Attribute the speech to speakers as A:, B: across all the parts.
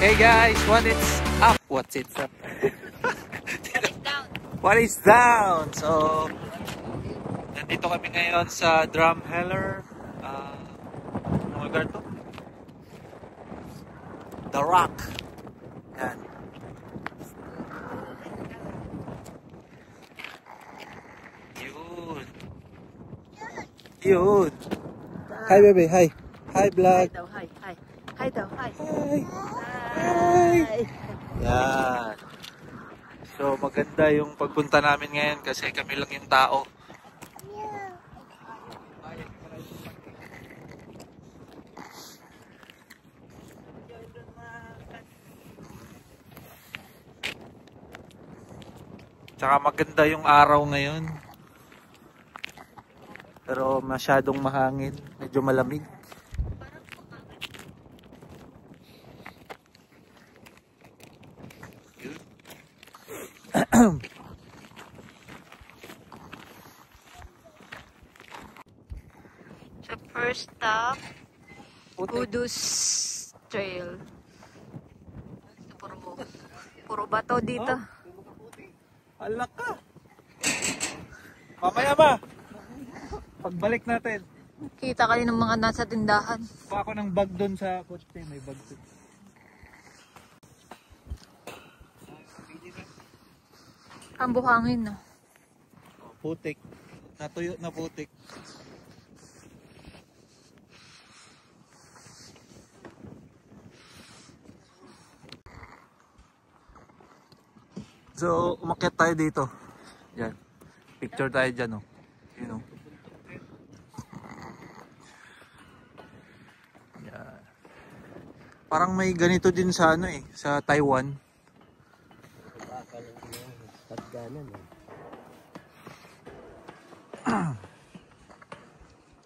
A: Hey guys, what is up? What's it up?
B: What is down?
A: What is down? So, nandito kami ngayon sa Drumheller. Anong lugar to? The Rock. Yan. Yun. Yun. Hi baby, hi. Hi vlog.
B: Hi daw, hi, hi. Hi daw, hi.
A: Hi. Hi. Yan. So maganda yung pagpunta namin ngayon kasi kami lang yung tao. Tsaka maganda yung araw ngayon. Pero masyadong mahangin, medyo malamig.
B: So first stop, Kudus Trail. Puro bato dito.
A: Alak ka. Mamaya ba? Pagbalik natin.
B: Kita ka rin ng mga nasa tindahan.
A: Pa ako ng bag doon sa kotse, may bag doon.
B: Ang buhangin, no?
A: Putik. Natuyo na putik. So, umakyat tayo dito. Yan. Picture tayo dyan, oh. You know. Yan. Parang may ganito din sa ano eh, sa Taiwan.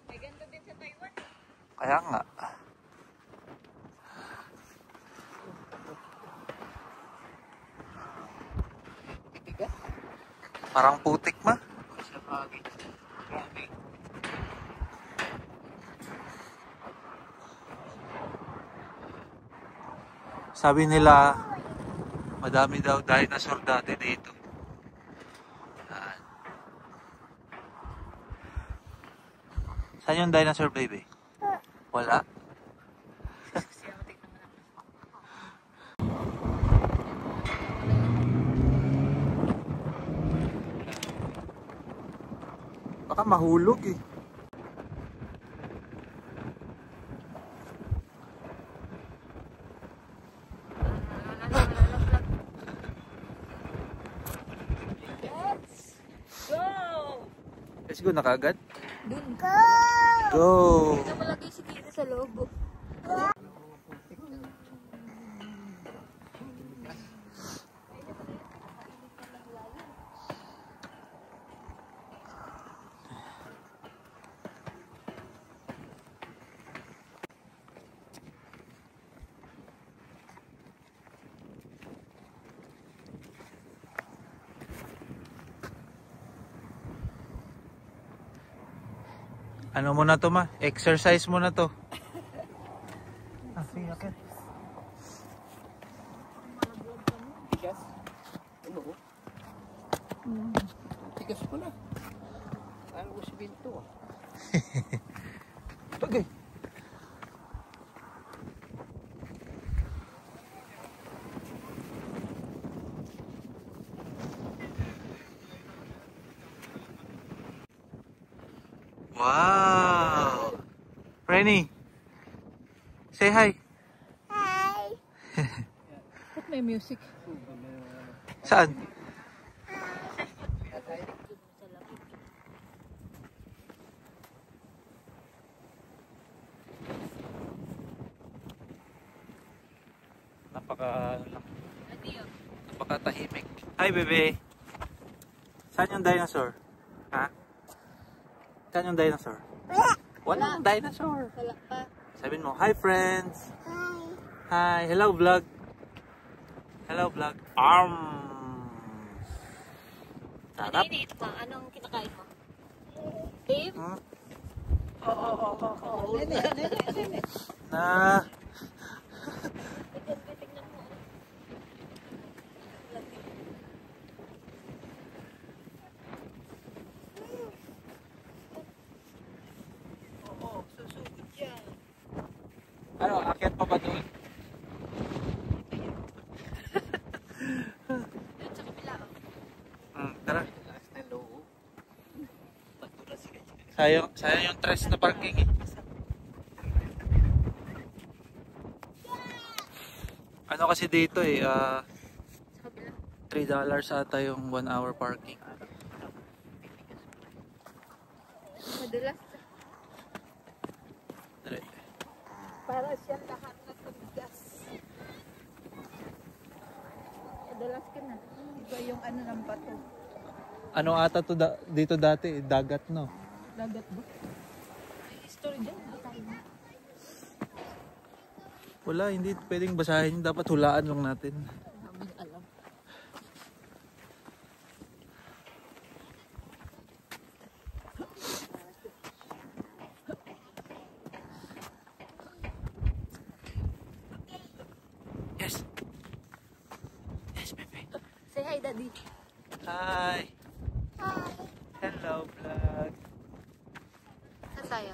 B: May ganda din sa Taiwan.
A: Kaya nga. Parang putik ma. Sabi nila, madami daw dinosaur dati dito. Saan yung dinosaur baby? Wala. Baka mahulog eh. Let's go na kagad.
B: Dun.
A: Go!
B: Ito malagay si Kira sa loob.
A: Ano muna to ma? Exercise muna to. Sige, okay.
C: Tigas? Ano ko? Tigas ko na. Ano ko sabihin ito ah?
A: Okay. Wow! Renny, say hi.
B: Hi! Ba't may music?
A: Saan? Napakatahimik. Hi, bebe. Saan yung dinosaur? Ha? Saan yung dinosaur? Walang dinosaur.
B: Wala pa.
A: Sabihin mo, hi friends. Hi. Hello vlog. Hello vlog. Sarap.
B: Iniit pa. Anong kinakain mo? Beef?
A: Na. Sayang yung tres na parking eh. Ano kasi dito eh,
B: Sa kabila.
A: $3 ata yung 1 hour parking.
B: Madulas.
A: Dali.
B: Para siya lahat na tumigas. Madulas ka na. Iba yung ano ng bato.
A: Ano ata to dito dati? Dagat, no?
B: Dagat ba? May history dyan.
A: Wala, hindi pwedeng basahin. Dapat hulaan lang natin.
B: Namin alam.
A: Yes. Yes, baby.
B: Say hi, Daddy.
A: Hi. Hello, vlog.
B: Saan tayo?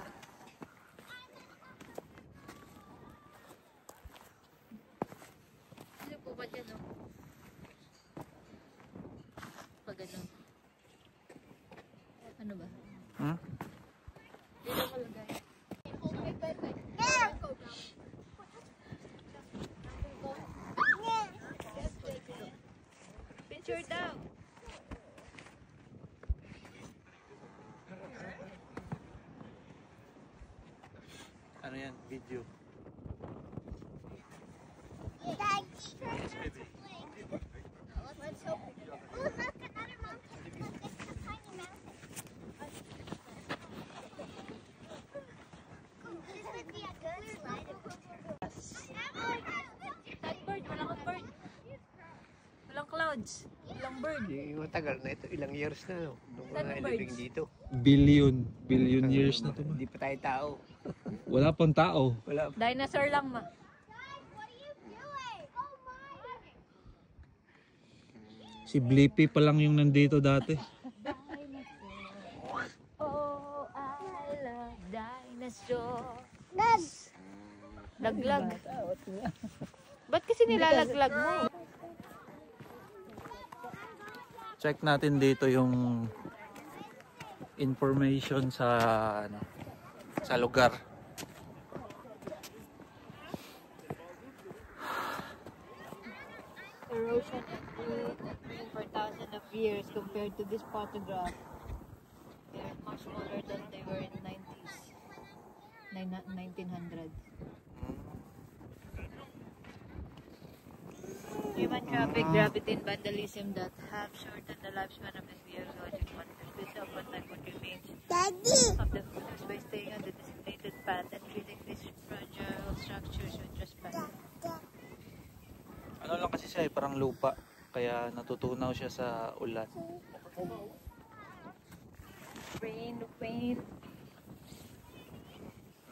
B: Ano po ba dyan, no? Pag ano? Ano ba?
A: Hmm?
B: Dito ko lagay. Picture daw.
A: Ano yan? Video. Yes, baby.
B: Bird, walang bird. Walang clouds. Walang bird.
C: Yung matagal na ito, ilang years na, no? Nung
B: Saan
C: mga
B: ang
C: ilibing
B: birds?
C: dito.
A: Billion years na to.
C: Hindi pa tayo tao.
A: Wala pang tao.
C: Wala.
B: Dinosaur lang, ma.
A: Si Blippi pa lang yung nandito dati.
B: Oh, I love dinosaurs. Laglag. Ba't kasi nilalaglag mo?
A: Check natin dito yung information sa ano, sa lugar.
B: Erosion and for thousands of years compared to this photograph. They are much smaller than they were in 1900s. Human traffic, gravity, and vandalism that have shortened the lifespan of these geologic wonders. This often time what remains of the photos by staying on the designated path and treating these fragile structures with respect.
A: Ano lang kasi siya, parang lupa. Kaya natutunaw siya sa ulan.
B: Rain,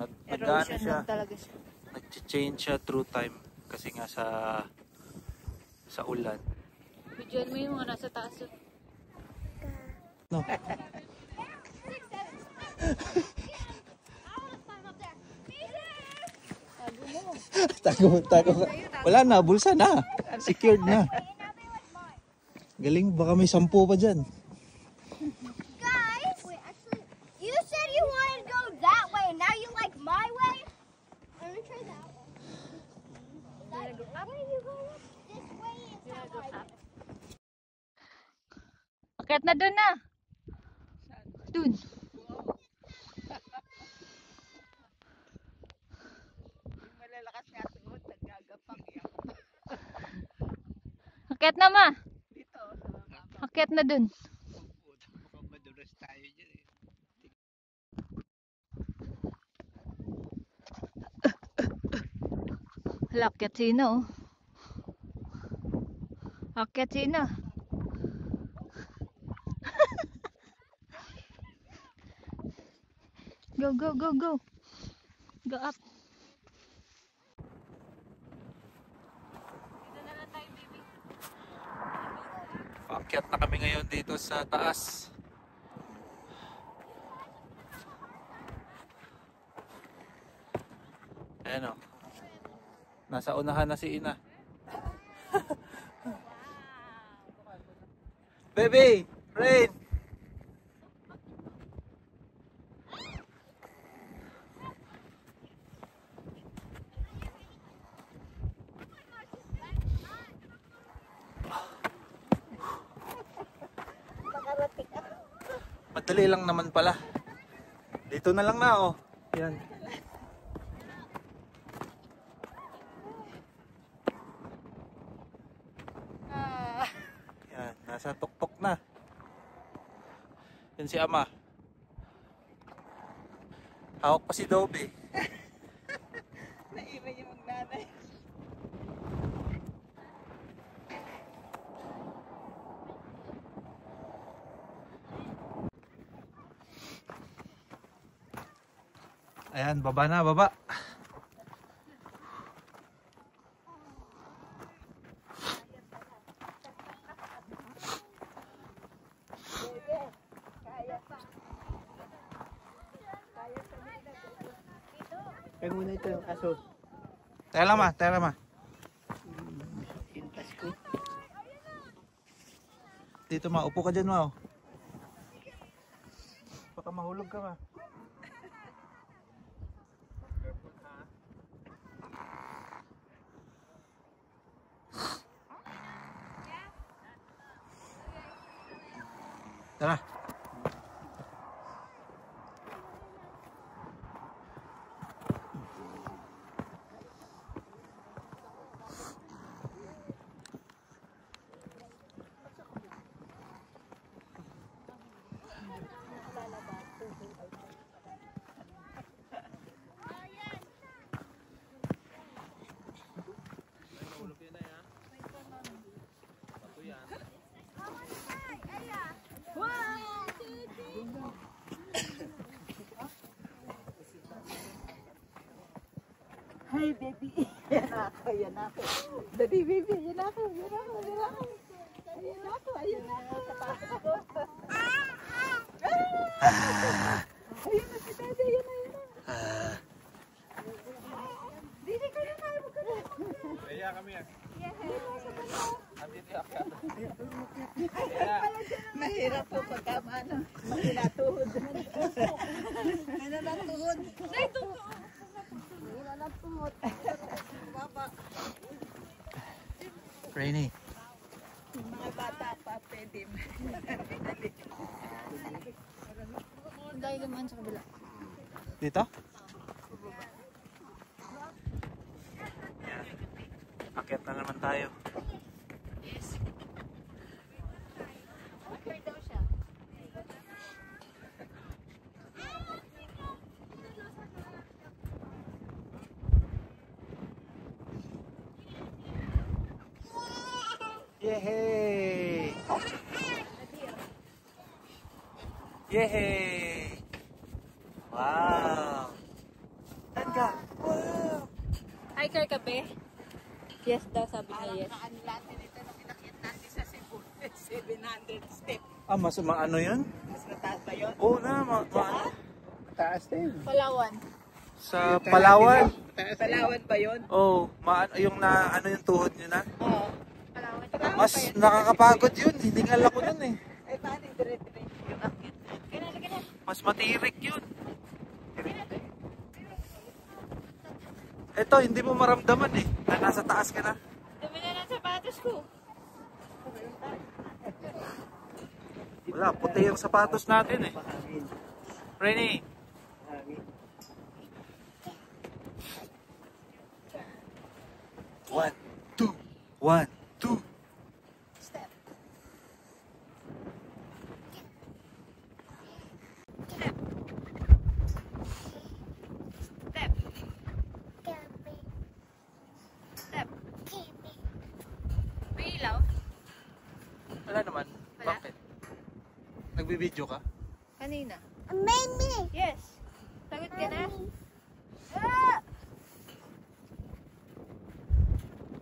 A: Nag-ano
B: erosion
A: siya,
B: lang talaga siya.
A: nag-change siya through time. Kasi nga sa ulan.
B: Videoan mo yung mga nasa taas.
A: No. Tago. Wala na, bulsa na. Secured na. Galing, baka may 10 pa dyan.
D: Guys, you said you wanted to go that way, and now you like my way? Let me try that one. Where you going? This way is how I go.
B: Akit na dun na. Dun.
C: Malalakas nga tuod, nagagapak yan.
B: Akit na, ma.
C: Dito,
B: Akit na dun.
C: mukhang madulas tayo dyan eh.
B: Hala, akit sino, oh. Akit sino. Go. Go up.
A: Paakyat na kami ngayon dito sa taas. Ayan o. Nasa unahan na si Ina. Baby! Rain! Madali lang naman pala. Dito na lang na oh. Yan. Yan, nasa tuktok na. Yan si Ama. Hawak pa si Dobby.
C: Naiwan yung magnanay.
A: Ayan, baba na, baba.
C: Kaya muna ito yung aso.
A: Teka lang ma, teka lang ma.
C: Pintas ko.
A: Dito ma, upo ka dyan ma oh. Baka mahulog ka ma. Tara.
C: Hi, baby. Yan ako, yan ako. Dali, baby. Yan ako, yan ako, yan ako. Ayan ako, ayan ako. Tapos ko. Ayun na si Daddy, ayun na, ayun na. Dili ka na tayo, huwag ka na.
A: Kaya kami yan.
C: Mahirap po pagka mahina tuhod. Mahina na tuhod. Mahina na tuhod. Baba.
A: Rainy.
C: Mga bata pa pwede.
B: Dahil naman sa kabila.
A: Dito? Akyat na naman tayo.
B: Okay daw siya.
A: Yehey! Yehey! Wow! Tangga! Wow!
B: Hi, Car Kape. Yes daw, sabi niya yes.
C: Ano natin ito na pinakit natin sa Cebu. 700 step.
A: Ah, mas maano yun?
C: Mas mataas ba yun?
A: Oo na,
C: Taas din.
B: Palawan.
A: sa Palawan.
C: Palawan ba yun?
A: Oh, yung na ano yung tuhod niyo na?
C: Oo.
B: Palawan.
A: Mas nakakapagod yun, hindi nga ko nun eh.
C: Ay, paano yung dire-diretso yung akit?
A: Mas matirik yun. Ito, hindi mo maramdaman eh, na nasa taas ka na.
B: Dumi na ng sapatos ko.
A: Wala, puti yung sapatos natin eh. Renny. One, two. One, two.
B: Step. Step. Step. May ilaw?
A: Wala naman.
B: Wala.
A: Bakit? Nagbibideo ka?
B: Kanina.
D: Mimi.
B: Yes. Sagot ka na?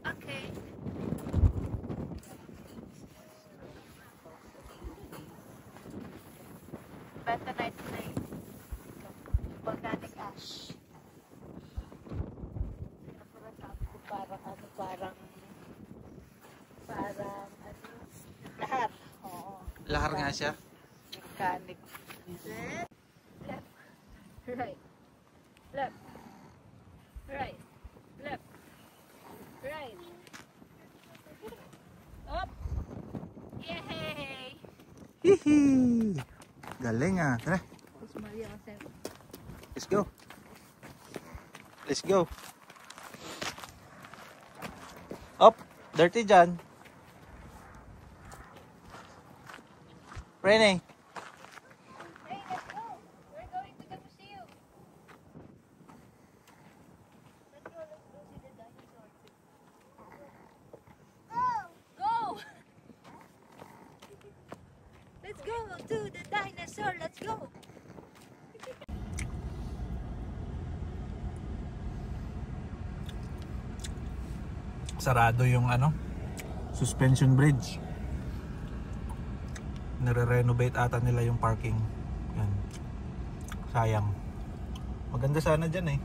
B: Okay. Bentonite clay. Volcanic ash.
C: Parang lahar. Oo.
A: Lahar nga siya.
C: Volcanic.
B: Left. Right. Left. Right. Left. Right. Up. Yay!
A: Hihi! Galing ah. Tara,
B: Mas mali kasi.
A: let's go. Let's go. Up, dirty dyan. Rene.
B: Hey, let's go. We're going to the museum. Let's go see the dinosaurs. Go! Let's go to the dinosaur. Let's go.
A: Sarado yung ano, suspension bridge. Nire-renovate ata nila yung parking. Yan. Sayang. Maganda sana dyan eh.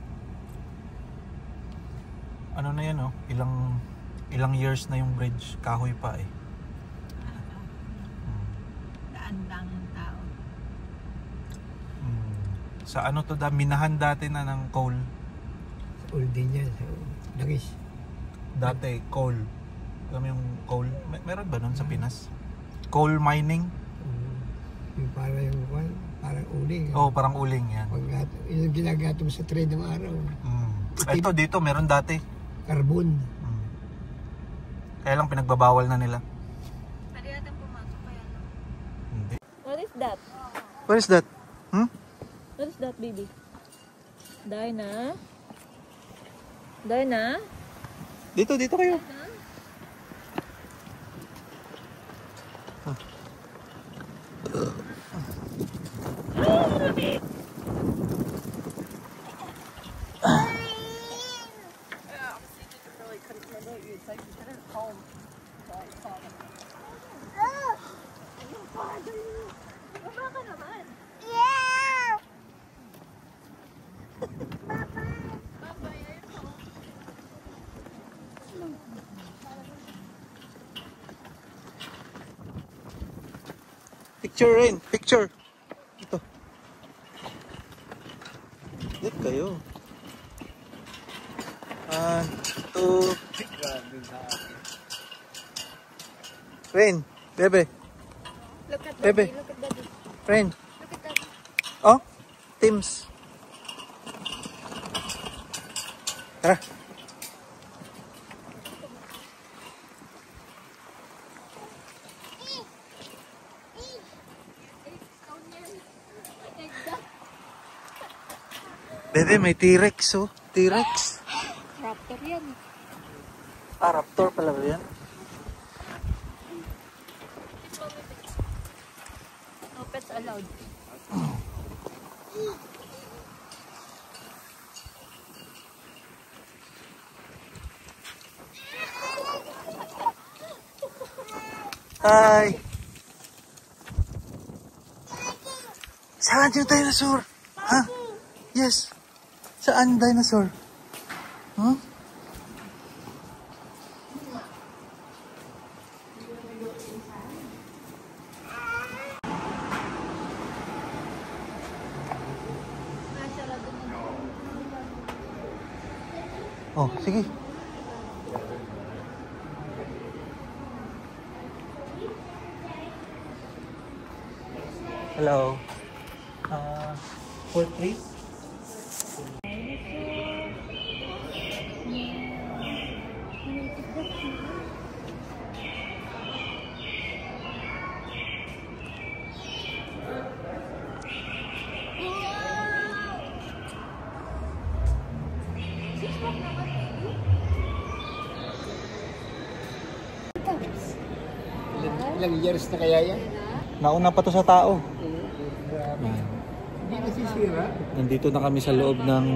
A: Ano na yan oh, ilang years na yung bridge, kahoy pa eh.
B: Daan-daan ng tao.
A: Sa ano to minahan dati na ng coal.
E: Uldin yan, sa Langis.
A: Dati coal. Alam mo yung coal? Meron ba nun sa Pinas? Coal mining?
E: Yung parang uling.
A: Oh, parang uling yan.
E: Yung ginagatong sa trade ng araw.
A: Ito dito meron dati.
E: Carbon.
A: Kaya lang pinagbabawal na nila.
B: Pwede yatang pumasok kaya no?
A: Hindi.
B: What is that?
A: What is that?
B: What is that, baby? Dinah? Dinah?
A: Dito kayo. Picture rin, picture. Ito. Dito kayo. 1, 2. Rain, bebe.
B: Look at
A: Bebe.
B: Daddy. Look at Daddy.
A: Rain.
B: Look at Daddy.
A: Oh, Teams. Tara. Bebe, may T-Rex oh. T-Rex.
B: Raptor yan.
A: Ah, raptor pala ba yan?
B: No pets allowed.
A: Hi! Saan yung dinosaur? Ha? Yes. Saan dinosaur? Huh? Oh, sige. Hello. Hold please.
E: Ilang years na kaya yan?
A: Nauna pa to sa tao.
E: Hindi nasisira.
A: Nandito na kami sa loob ng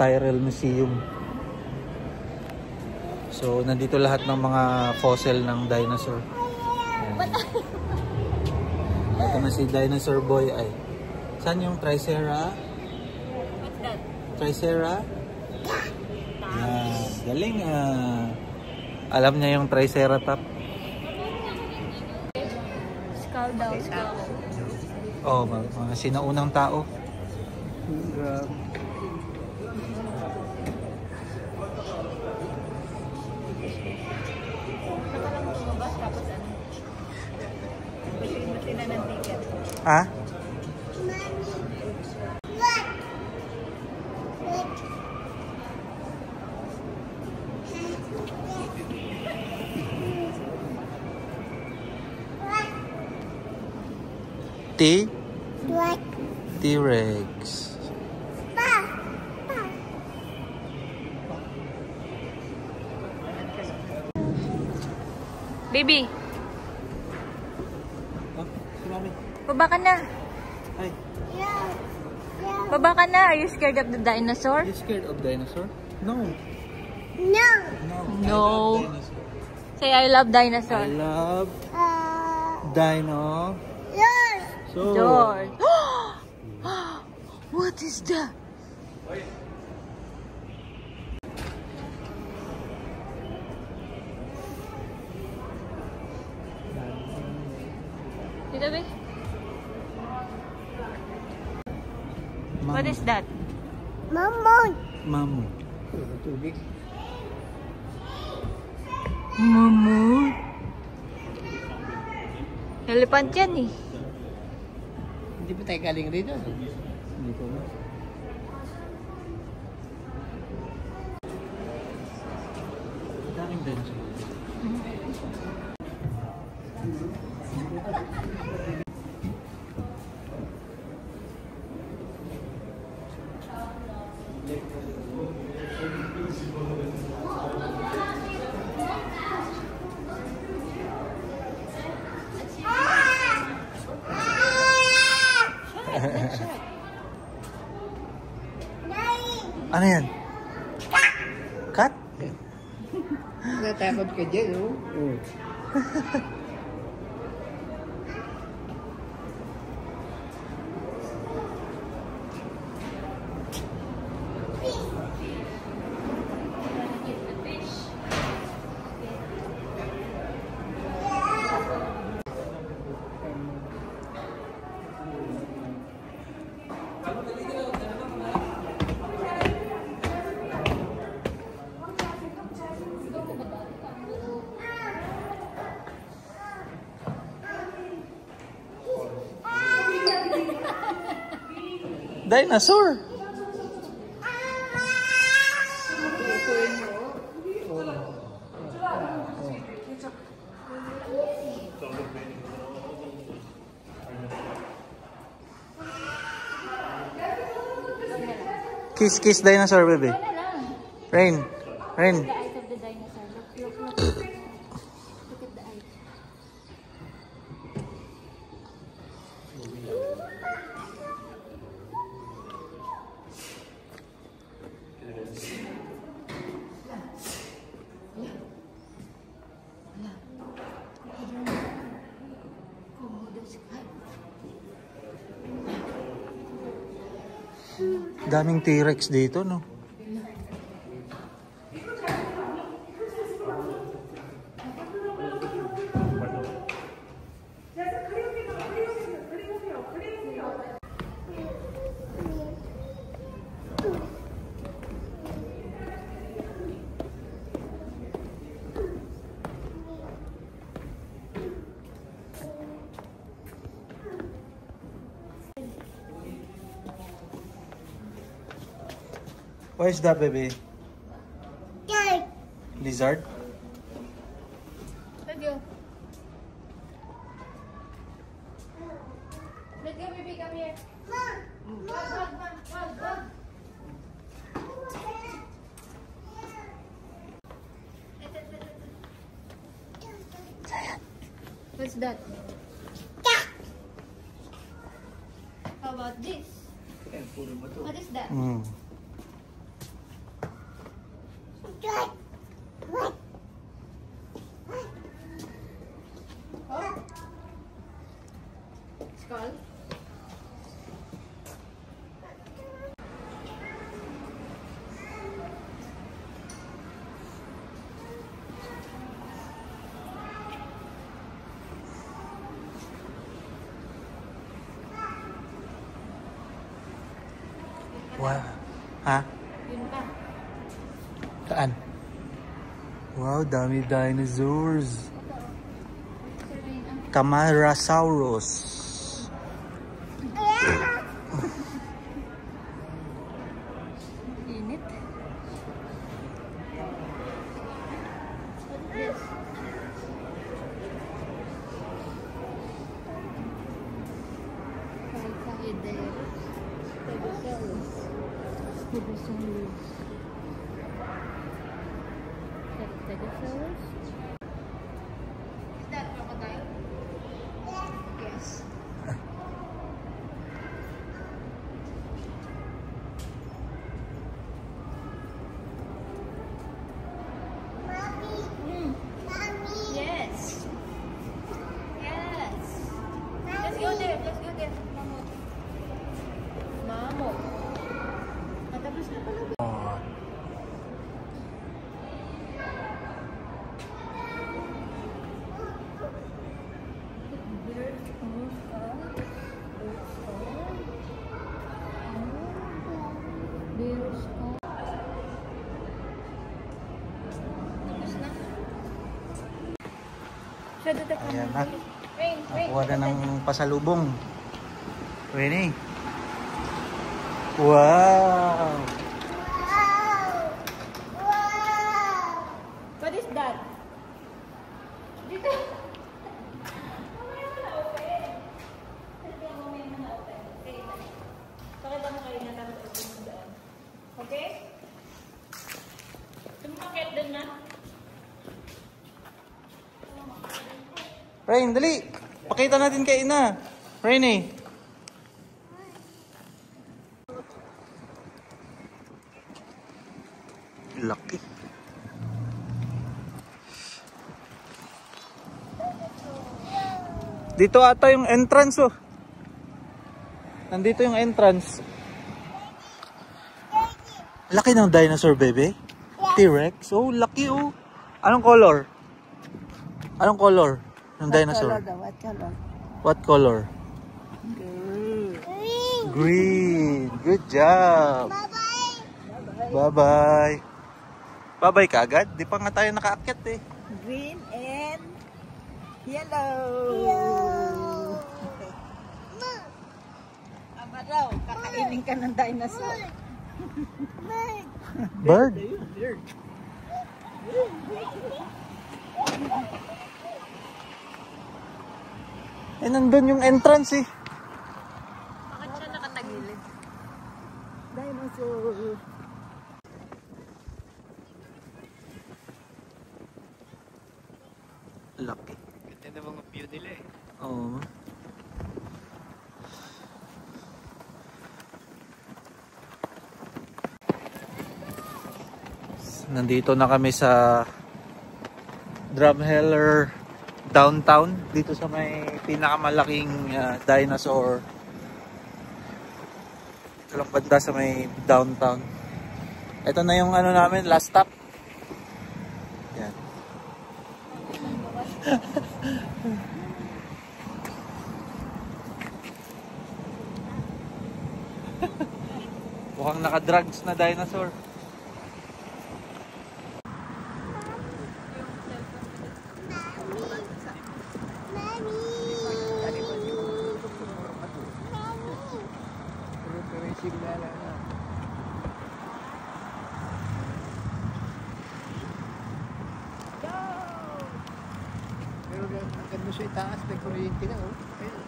A: Tyrrell Museum. So, nandito lahat ng mga fossil ng dinosaur. Ayan. Ito na si Dinosaur Boy ay. Saan yung Tricera?
B: What's that?
A: Tricera? Yan. Galing ah. Alam niya yung Triceratops.
B: Skull daw. Skull.
A: Oh, mga sinaunang tao.
E: Grabe.
B: Saka lang tumabas tapos ano? Buti na ng ticket.
A: Ah? T-Rex.
B: Baby,
A: Mami.
B: baba ka na.
A: Ay,
B: Baba ka na. Are you scared of the dinosaur?
A: you scared of dinosaur? No.
D: No.
B: No.
A: I love dinosaur.
B: Say, I love dinosaur.
A: I love dino.
D: Yes.
A: So,
B: George. What is that? Dito, be? What is that?
D: Mamon.
A: Mamu.
E: Tubig.
B: Mammoth. Elephant yan eh.
E: Hindi ba tayo galing rito?
A: Hindi ko na. Daming dinosaur. Ano yan? Cat?
E: Natakot ka dyan, oh. Oo.
A: Dinosaur! Kiss, kiss dinosaur, baby. Rain, rain.
B: The eyes of the dinosaur. Look. Look at the eyes.
A: Daming T-Rex dito, no? What is that, baby?
D: Good.
A: Lizard?
B: Let's go. Let's go, baby. Come here. What's that? How about this? What is that?
A: Mm.
D: Good. What?
B: Skull?
A: Wow. Ha?
B: Yun pa.
A: Saan? Wow, dami dinosaurs. Camarasaurus.
B: Init. Stegosaurus. Stegosaurus? Is that crocodile? Yes. Yes. Yes. Let's go there. Let's go there. Mamo. Mamo. Matapos na pala.
A: Ayan na. Nakuha na ng pasalubong. Winnie. Wow!
B: What is that? Dito. Pakita mo kayo na tapos mo doon. Okay? Tumakit doon na.
A: Rain, dali! Pakita natin kay Ina. Rainy. Laki. Dito ata yung entrance oh. Nandito yung entrance. Laki ng dinosaur, baby. T-Rex. Oh, laki oh. Anong color? Anong color ng dinosaur?
C: What color?
A: What color?
C: Green.
A: Green. Good job.
D: Bye-bye.
A: Bye-bye. Bye-bye ka agad? Di pa nga tayo nakaakyat eh.
C: Green and yellow. Aba raw, kakainin ka ng dinosaur.
A: Bird?
C: Bird.
A: Eh, nandun yung entrance eh.
B: Bakit siya nakatagilid?
C: Dinosaur.
A: Laki.
E: Ganda na mga view nila eh.
A: Oo. Nandito na kami sa Drumheller downtown, dito sa may pinakamalaking dinosaur. Ito lang banda sa may downtown. Ito na yung ano namin, last stop. Yan. Mukhang naka-drugs na dinosaur.
E: Pero yung signal na. Pero ang ganda sa itaas, may kuryente na oh. Ayun.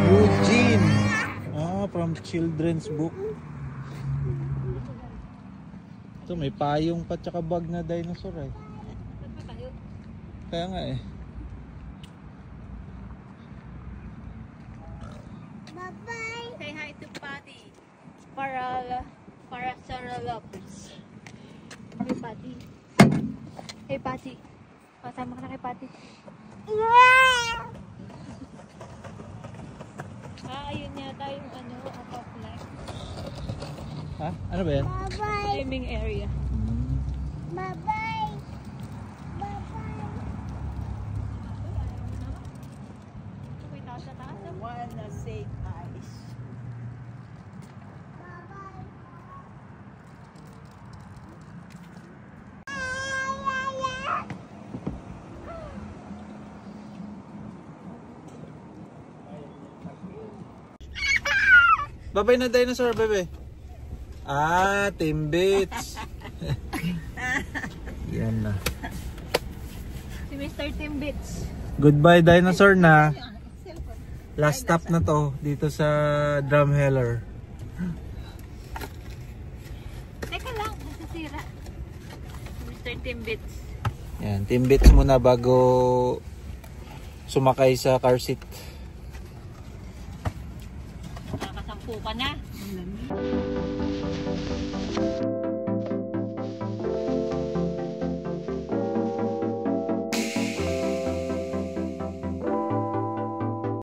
A: Eugene. From children's book. Ito may payong pa tsaka bag na dinosaur eh. Kaya nga eh.
D: Bye-bye.
B: Say hi to Patty. Parasaurolophus. Hey Patty. Hey Patty. Kasama ka na kay Patty. Ayun yata yung above life.
A: Ha? Ano ba yan?
D: Bye-bye.
B: Swimming area.
D: Bye-bye. Bye-bye.
B: May taas na taas.
C: Wanna say eyes.
A: Bye-bye na dinosaur, bebe. Ah, Timbits. Yan na.
B: Si Mr. Timbits.
A: Goodbye dinosaur na. Last stop na to dito sa Drumheller.
B: Teka lang, nasisira. Mr. Timbits.
A: Yan, Timbits muna bago sumakay sa car seat.
B: Nakasampu ka na.